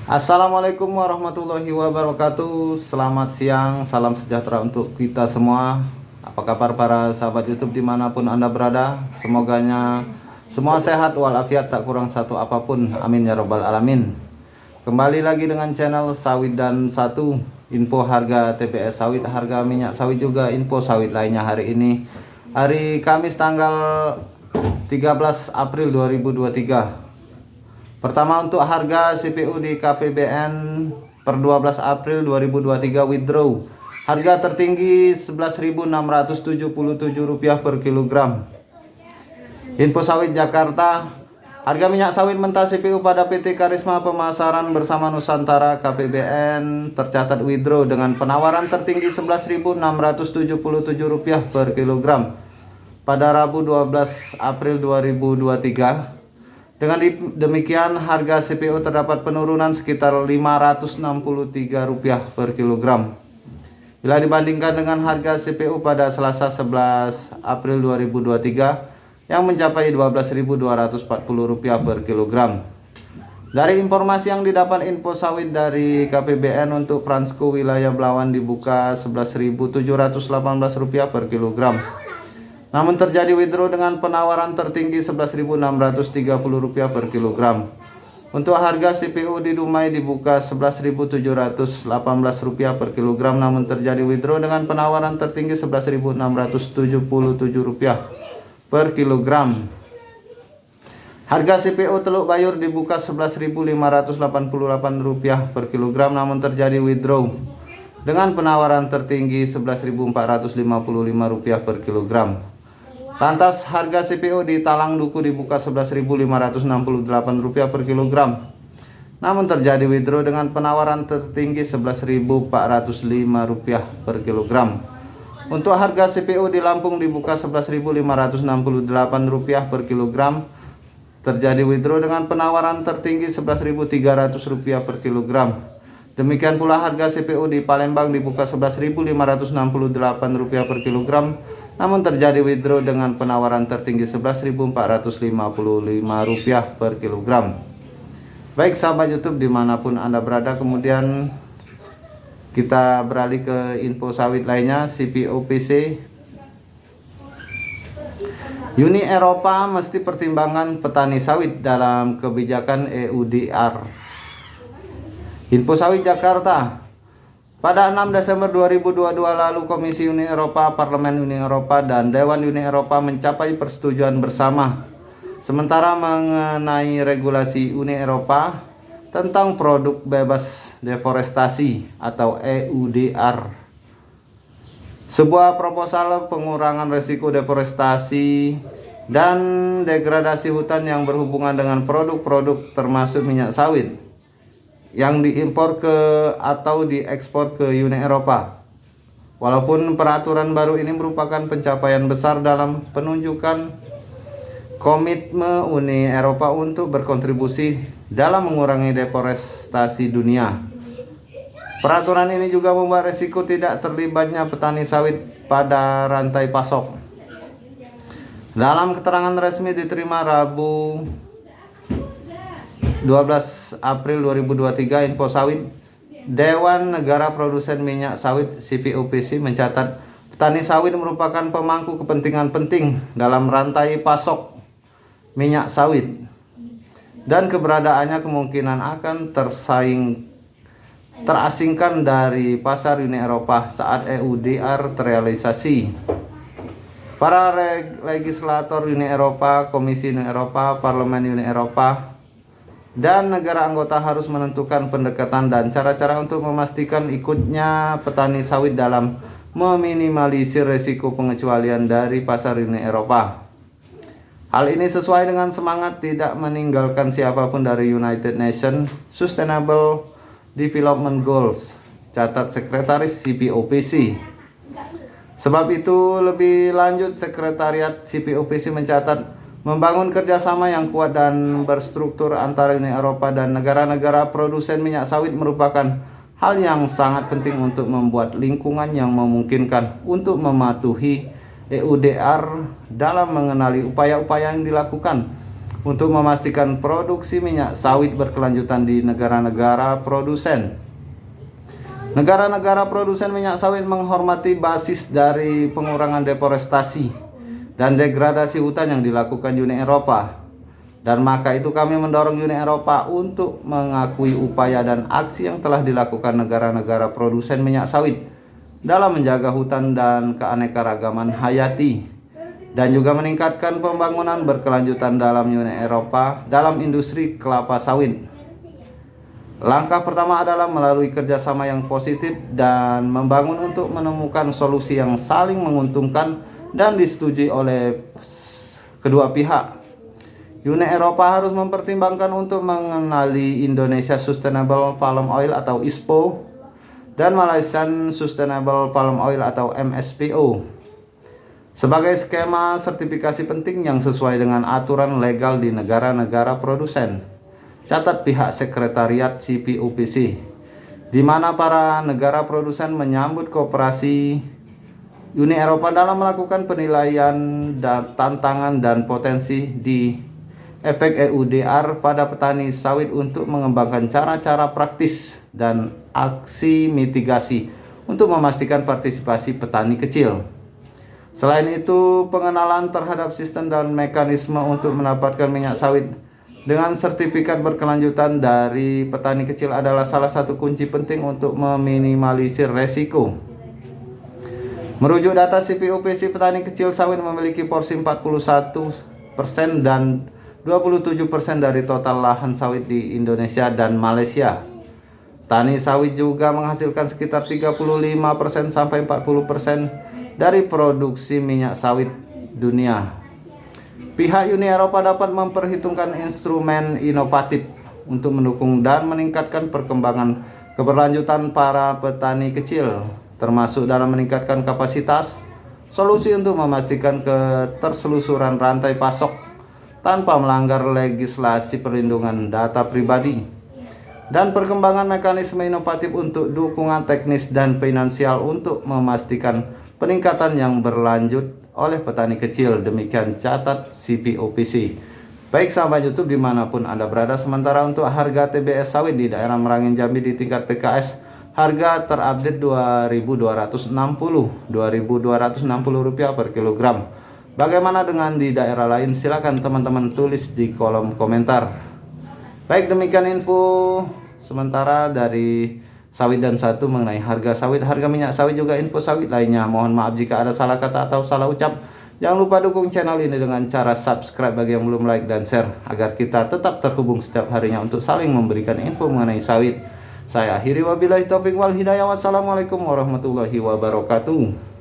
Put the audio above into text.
Assalamualaikum warahmatullahi wabarakatuh. Selamat siang, salam sejahtera untuk kita semua. Apa kabar para sahabat YouTube dimanapun Anda berada? Semoganya semua sehat walafiat, tak kurang satu apapun. Amin ya robbal alamin. Kembali lagi dengan channel Sawit dan Satu. Info harga TBS sawit, harga minyak sawit, juga info sawit lainnya hari ini, hari Kamis tanggal 13 April 2023. Pertama, untuk harga CPO di KPBN per 12 April 2023 withdraw. Harga tertinggi Rp11.677 per kilogram. Info sawit Jakarta. Harga minyak sawit mentah CPO pada PT Karisma Pemasaran Bersama Nusantara KPBN tercatat withdraw dengan penawaran tertinggi Rp11.677 per kilogram pada Rabu 12 April 2023. Dengan demikian, harga CPO terdapat penurunan sekitar Rp563 per kilogram bila dibandingkan dengan harga CPO pada Selasa 11 April 2023 yang mencapai Rp12.240 per kilogram. Dari informasi yang didapat info sawit dari KPBN, untuk Fransco wilayah Belawan dibuka Rp11.718 per kilogram. Namun terjadi withdraw dengan penawaran tertinggi Rp11.630 per kilogram. Untuk harga CPO di Dumai dibuka Rp11.718 per kilogram, namun terjadi withdraw dengan penawaran tertinggi Rp11.677 per kilogram. Harga CPO Teluk Bayur dibuka Rp11.588 per kilogram, namun terjadi withdraw dengan penawaran tertinggi Rp11.455 per kilogram. Lantas harga CPO di Talang Duku dibuka Rp11.568 per kilogram, namun terjadi withdraw dengan penawaran tertinggi Rp11.405 per kilogram. Untuk harga CPO di Lampung dibuka Rp11.568 per kilogram, terjadi withdraw dengan penawaran tertinggi Rp11.300 per kilogram. Demikian pula harga CPO di Palembang dibuka Rp11.568 per kilogram, namun terjadi withdraw dengan penawaran tertinggi Rp11.455 per kilogram. Baik sahabat YouTube dimanapun Anda berada, kemudian kita beralih ke info sawit lainnya. CPO-PC. Uni Eropa mesti pertimbangan petani sawit dalam kebijakan EUDR. Info sawit Jakarta. Pada 6 Desember 2022 lalu, Komisi Uni Eropa, Parlemen Uni Eropa, dan Dewan Uni Eropa mencapai persetujuan bersama sementara mengenai regulasi Uni Eropa tentang produk bebas deforestasi atau EUDR. Sebuah proposal pengurangan risiko deforestasi dan degradasi hutan yang berhubungan dengan produk-produk termasuk minyak sawit yang diimpor ke atau diekspor ke Uni Eropa. Walaupun peraturan baru ini merupakan pencapaian besar dalam penunjukan komitmen Uni Eropa untuk berkontribusi dalam mengurangi deforestasi dunia. Peraturan ini juga membuat risiko tidak terlibatnya petani sawit pada rantai pasok. Dalam keterangan resmi diterima Rabu 12 April 2023, info sawit, Dewan Negara Produsen Minyak Sawit CPO-PC mencatat petani sawit merupakan pemangku kepentingan penting dalam rantai pasok minyak sawit dan keberadaannya kemungkinan akan terasingkan dari pasar Uni Eropa saat EUDR terrealisasi. Para legislator Uni Eropa, Komisi Uni Eropa, Parlemen Uni Eropa, dan negara anggota harus menentukan pendekatan dan cara-cara untuk memastikan ikutnya petani sawit dalam meminimalisir risiko pengecualian dari pasar Uni Eropa. Hal ini sesuai dengan semangat tidak meninggalkan siapapun dari United Nations Sustainable Development Goals, catat Sekretaris CPO-PC. Sebab itu, lebih lanjut, Sekretariat CPO-PC mencatat membangun kerjasama yang kuat dan berstruktur antara Uni Eropa dan negara-negara produsen minyak sawit merupakan hal yang sangat penting untuk membuat lingkungan yang memungkinkan untuk mematuhi EUDR dalam mengenali upaya-upaya yang dilakukan untuk memastikan produksi minyak sawit berkelanjutan di negara-negara produsen. Negara-negara produsen minyak sawit menghormati basis dari pengurangan deforestasi dan degradasi hutan yang dilakukan Uni Eropa. Dan maka itu kami mendorong Uni Eropa untuk mengakui upaya dan aksi yang telah dilakukan negara-negara produsen minyak sawit dalam menjaga hutan dan keanekaragaman hayati, dan juga meningkatkan pembangunan berkelanjutan dalam Uni Eropa dalam industri kelapa sawit. Langkah pertama adalah melalui kerjasama yang positif dan membangun untuk menemukan solusi yang saling menguntungkan dan disetujui oleh kedua pihak. Uni Eropa harus mempertimbangkan untuk mengenali Indonesia Sustainable Palm Oil atau ISPO dan Malaysian Sustainable Palm Oil atau MSPO sebagai skema sertifikasi penting yang sesuai dengan aturan legal di negara-negara produsen. Catat pihak sekretariat CPOPC, di mana para negara produsen menyambut kooperasi Uni Eropa dalam melakukan penilaian tantangan dan potensi di efek EUDR pada petani sawit untuk mengembangkan cara-cara praktis dan aksi mitigasi untuk memastikan partisipasi petani kecil. Selain itu, pengenalan terhadap sistem dan mekanisme untuk mendapatkan minyak sawit dengan sertifikat berkelanjutan dari petani kecil adalah salah satu kunci penting untuk meminimalisir resiko. Merujuk data CPOPC, petani kecil sawit memiliki porsi 41% dan 27% dari total lahan sawit di Indonesia dan Malaysia. Tani sawit juga menghasilkan sekitar 35% sampai 40% dari produksi minyak sawit dunia. Pihak Uni Eropa dapat memperhitungkan instrumen inovatif untuk mendukung dan meningkatkan perkembangan keberlanjutan para petani kecil, termasuk dalam meningkatkan kapasitas, solusi untuk memastikan keterselusuran rantai pasok tanpa melanggar legislasi perlindungan data pribadi, dan perkembangan mekanisme inovatif untuk dukungan teknis dan finansial untuk memastikan peningkatan yang berlanjut oleh petani kecil. Demikian catat CPOPC. Baik sahabat YouTube dimanapun Anda berada, sementara untuk harga TBS sawit di daerah Merangin Jambi di tingkat PKS, harga terupdate Rp2.260 per kilogram. Bagaimana dengan di daerah lain? Silakan teman-teman tulis di kolom komentar. Baik, demikian info sementara dari sawit dan satu mengenai harga sawit, harga minyak sawit, juga info sawit lainnya. Mohon maaf jika ada salah kata atau salah ucap. Jangan lupa dukung channel ini dengan cara subscribe bagi yang belum like dan share, agar kita tetap terhubung setiap harinya untuk saling memberikan info mengenai sawit. Saya akhiri, wabillahi taufiq wal hidayah. Wassalamualaikum warahmatullahi wabarakatuh.